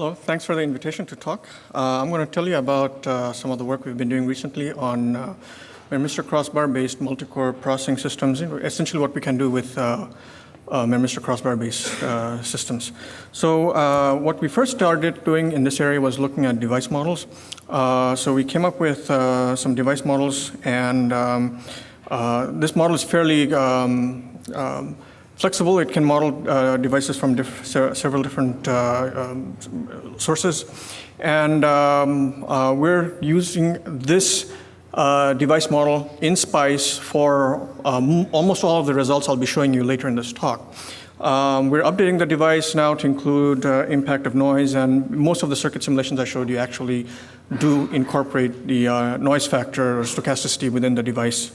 Hello, thanks for the invitation to talk. I'm going to tell you about some of the work we've been doing recently on memristor crossbar-based multi-core processing systems, essentially what we can do with memristor crossbar-based systems. So what we first started doing in this area was looking at device models. So we came up with some device models, and this model is fairly flexible. It can model devices from several different sources. And we're using this device model in SPICE for almost all of the results I'll be showing you later in this talk. We're updating the device now to include impact of noise, and most of the circuit simulations I showed you actually do incorporate the noise factor or stochasticity within the device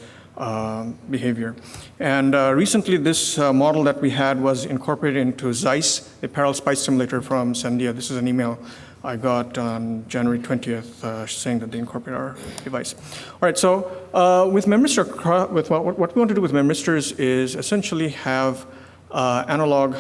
behavior. And recently, this model that we had was incorporated into ZEISS, a parallel SPICE simulator from Sandia. This is an email I got on January 20th saying that they incorporate our device. All right, so with memristor, what we want to do with memristors is essentially have analog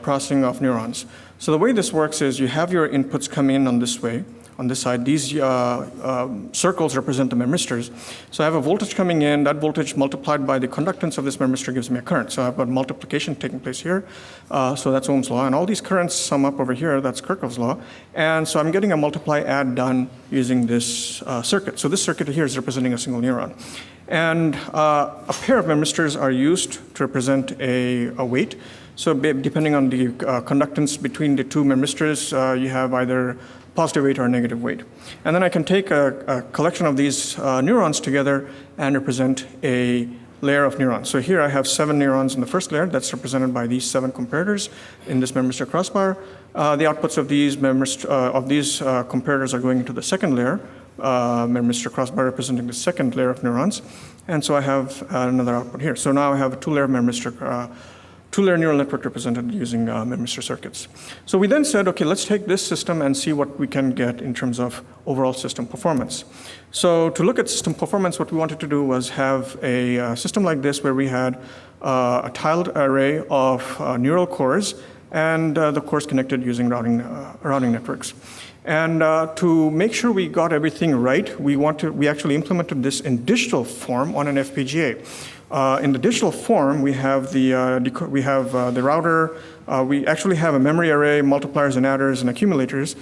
processing of neurons. So the way this works is you have your inputs come in on this way. On this side, these circles represent the memristors. So I have a voltage coming in. That voltage multiplied by the conductance of this memristor gives me a current. So I've got multiplication taking place here. So that's Ohm's law. And all these currents sum up over here. That's Kirchhoff's law. And so I'm getting a multiply-add done using this circuit. So this circuit here is representing a single neuron. And a pair of memristors are used to represent a weight. So depending on the conductance between the two memristors, you have either positive weight or negative weight. And then I can take a collection of these neurons together and represent a layer of neurons. So here I have 7 neurons in the first layer. That's represented by these 7 comparators in this memristor crossbar. The outputs of these comparators are going into the second layer, memristor crossbar representing the second layer of neurons. And so I have another output here. So now I have a 2-layer two-layer neural network represented using memristor circuits. So we then said, okay, let's take this system and see what we can get in terms of overall system performance. So to look at system performance, what we wanted to do was have a system like this where we had a tiled array of neural cores and the cores connected using routing networks. And to make sure we got everything right, we actually implemented this in digital form on an FPGA. In the digital form, we have the router. We actually have a memory array, multipliers and adders and accumulators.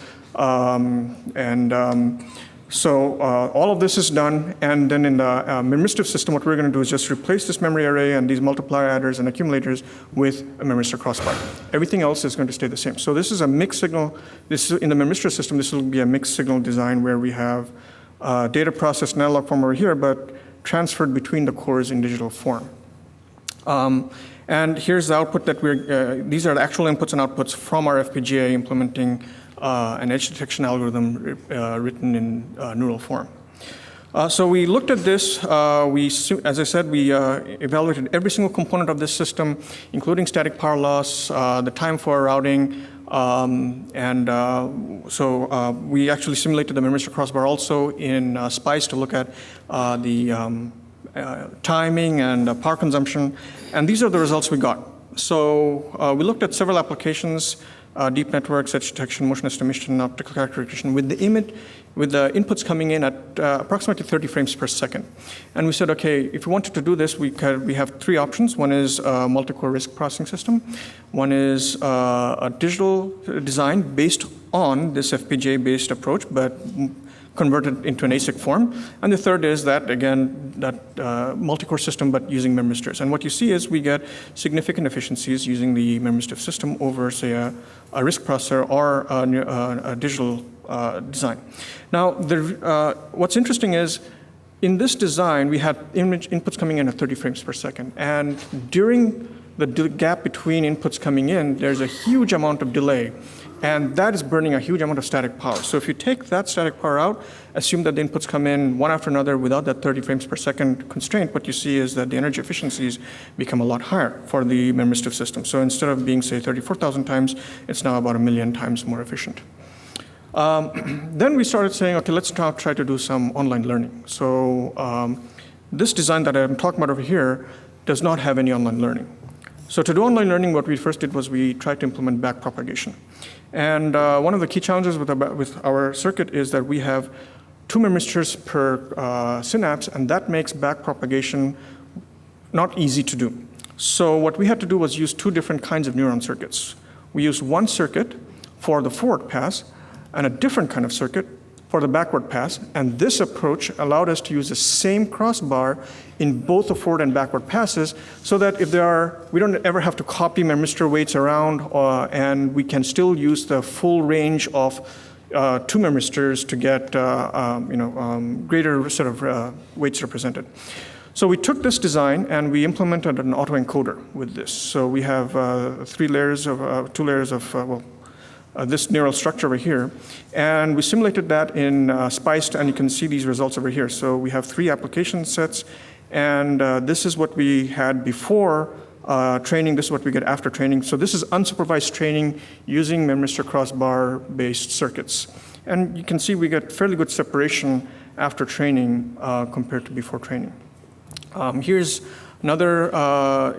So all of this is done. And then in the memristor system, what we're going to do is just replace this memory array and these multiplier adders and accumulators with a memristor crossbar. Everything else is going to stay the same. So this is a mixed signal. This is, in the memristor system, this will be a mixed signal design where we have data processed in analog form over here, but transferred between the cores in digital form. And here's the output that these are the actual inputs and outputs from our FPGA implementing an edge detection algorithm written in neural form. So we looked at this. As I said, we evaluated every single component of this system, including static power loss, the time for routing, so we actually simulated the memristor crossbar also in SPICE to look at the timing and power consumption. And these are the results we got. So we looked at several applications, deep networks, edge detection, motion estimation, optical character recognition, with the inputs coming in at approximately 30 frames per second. And we said, okay, if we wanted to do this, we have 3 options. One is a multi-core RISC processing system. One is a digital design based on this FPGA-based approach, but converted into an ASIC form. And the third is that, again, that multi-core system, but using memristors. And what you see is we get significant efficiencies using the memristor system over, say, a RISC processor or a digital design. Now, what's interesting is, in this design, we had image inputs coming in at 30 frames per second. And during the gap between inputs coming in, there's a huge amount of delay. And that is burning a huge amount of static power. So if you take that static power out, assume that the inputs come in one after another without that 30 frames per second constraint, what you see is that the energy efficiencies become a lot higher for the memristor system. So instead of being, say, 34,000 times, it's now about 1 million times more efficient. Then we started saying, okay, let's now try to do some online learning. So this design that I'm talking about over here does not have any online learning. So to do online learning, what we first did was we tried to implement backpropagation. And one of the key challenges with our circuit is that we have 2 memristors per synapse, and that makes backpropagation not easy to do. So what we had to do was use 2 different kinds of neuron circuits. We used one circuit for the forward pass and a different kind of circuit for the backward pass, and this approach allowed us to use the same crossbar in both the forward and backward passes, so that if we don't ever have to copy memristor weights around, and we can still use the full range of 2 memristors to get greater set of weights represented. So we took this design and we implemented an autoencoder with this. So we have 2 layers of this neural structure over here. And we simulated that in SPICed, and you can see these results over here. So we have 3 application sets, and this is what we had before training. This is what we get after training. So this is unsupervised training using memristor crossbar-based circuits. And you can see we get fairly good separation after training compared to before training. Here's another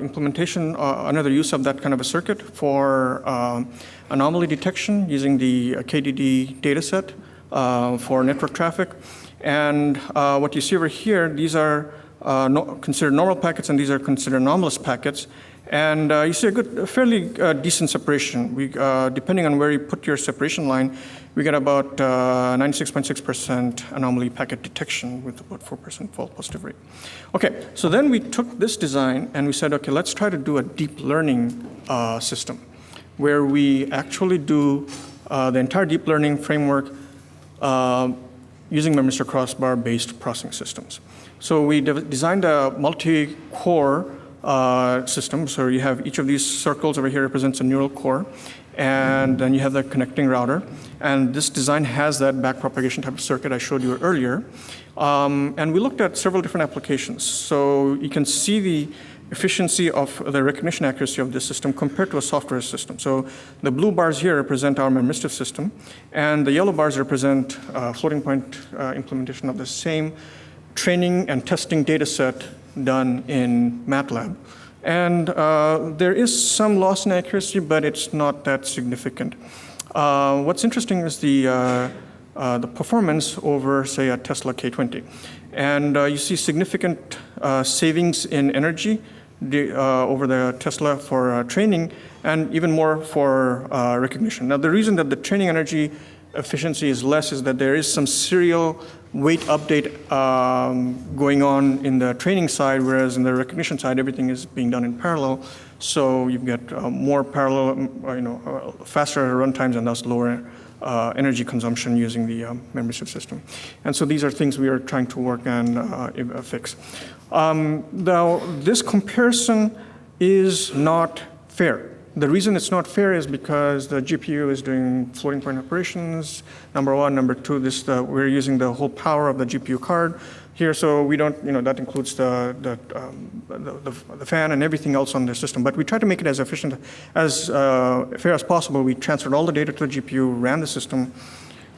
implementation, another use of that kind of a circuit for anomaly detection using the KDD dataset for network traffic. And what you see over here, these are considered normal packets, and these are considered anomalous packets. And you see a fairly decent separation. Depending on where you put your separation line, we get about 96.6% anomaly packet detection with about 4% false positive rate. Okay, so then we took this design and we said, okay, let's try to do a deep learning system where we actually do the entire deep learning framework using memristor crossbar-based processing systems. So we designed a multi-core system. So you have each of these circles over here represents a neural core, and then you have the connecting router. And this design has that backpropagation type of circuit I showed you earlier. And we looked at several different applications. So you can see the efficiency of the recognition accuracy of this system compared to a software system. So the blue bars here represent our memristive system, and the yellow bars represent floating point implementation of the same training and testing data set done in MATLAB. And there is some loss in accuracy, but it's not that significant. What's interesting is the performance over, say, a Tesla K20. And you see significant savings in energy over the Tesla for training, and even more for recognition. Now, the reason that the training energy efficiency is less is that there is some serial weight update going on in the training side, whereas in the recognition side, everything is being done in parallel. So you get more parallel, faster run times, and thus lower energy consumption using the memristive system. And so these are things we are trying to work and fix. Now, this comparison is not fair. The reason it's not fair is because the GPU is doing floating point operations, number one. Number two, we're using the whole power of the GPU card here, so we don't, that includes the fan and everything else on the system. But we try to make it as efficient, as fair as possible. We transferred all the data to the GPU, ran the system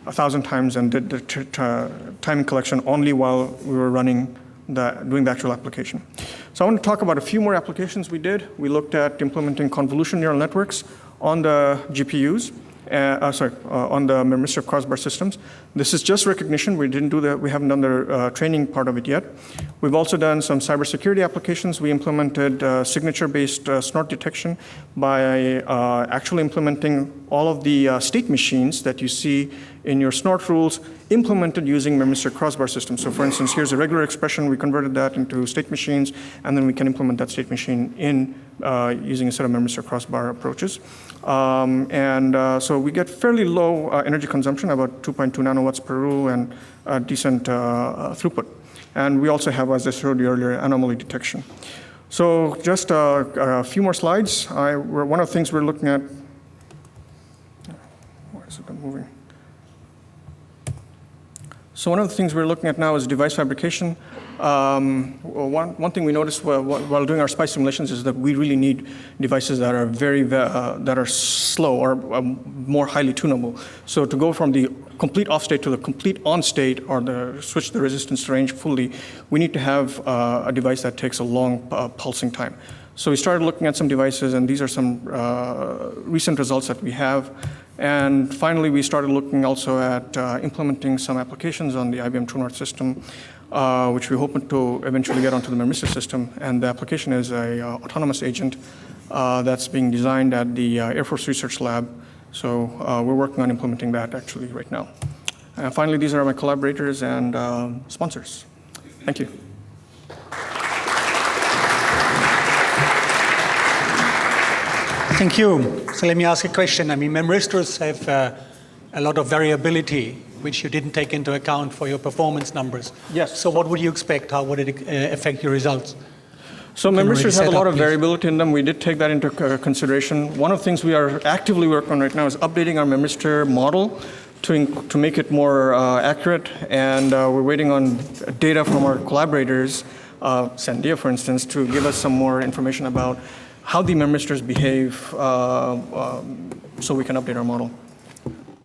1,000 times, and did the timing collection only while we were doing the actual application. So I want to talk about a few more applications we did. We looked at implementing convolution neural networks on the GPUs, on the memristor crossbar systems. This is just recognition. We haven't done the training part of it yet. We've also done some cybersecurity applications. We implemented signature-based snort detection by actually implementing all of the state machines that you see in your snort rules implemented using memristor crossbar systems. So for instance, here's a regular expression. We converted that into state machines, and then we can implement that state machine in using a set of memristor crossbar approaches. So we get fairly low energy consumption, about 2.2 nanowatts per rule, and decent throughput. And we also have, as I showed you earlier, anomaly detection. So just a few more slides. One of the things we're looking at, why is it not moving? So one of the things we're looking at now is device fabrication. One thing we noticed while doing our SPICE simulations is that we really need devices that are that are slow or more highly tunable. So to go from the complete off state to the complete on state, or switch the resistance range fully, we need to have a device that takes a long pulsing time. So we started looking at some devices, and these are some recent results that we have. And finally, we started looking also at implementing some applications on the IBM True North system, which we hope to eventually get onto the MemRister system. And the application is an autonomous agent that's being designed at the Air Force Research Lab. So we're working on implementing that actually right now. And finally, these are my collaborators and sponsors. Thank you. Thank you. So let me ask a question. I mean, memristors have a lot of variability, which you didn't take into account for your performance numbers. Yes. So what would you expect? How would it affect your results? So memristors have a lot of variability in them. We did take that into consideration. One of the things we are actively working on right now is updating our memristor model to make it more accurate. And we're waiting on data from our collaborators, Sandia, for instance, to give us some more information about how the memristors behave so we can update our model.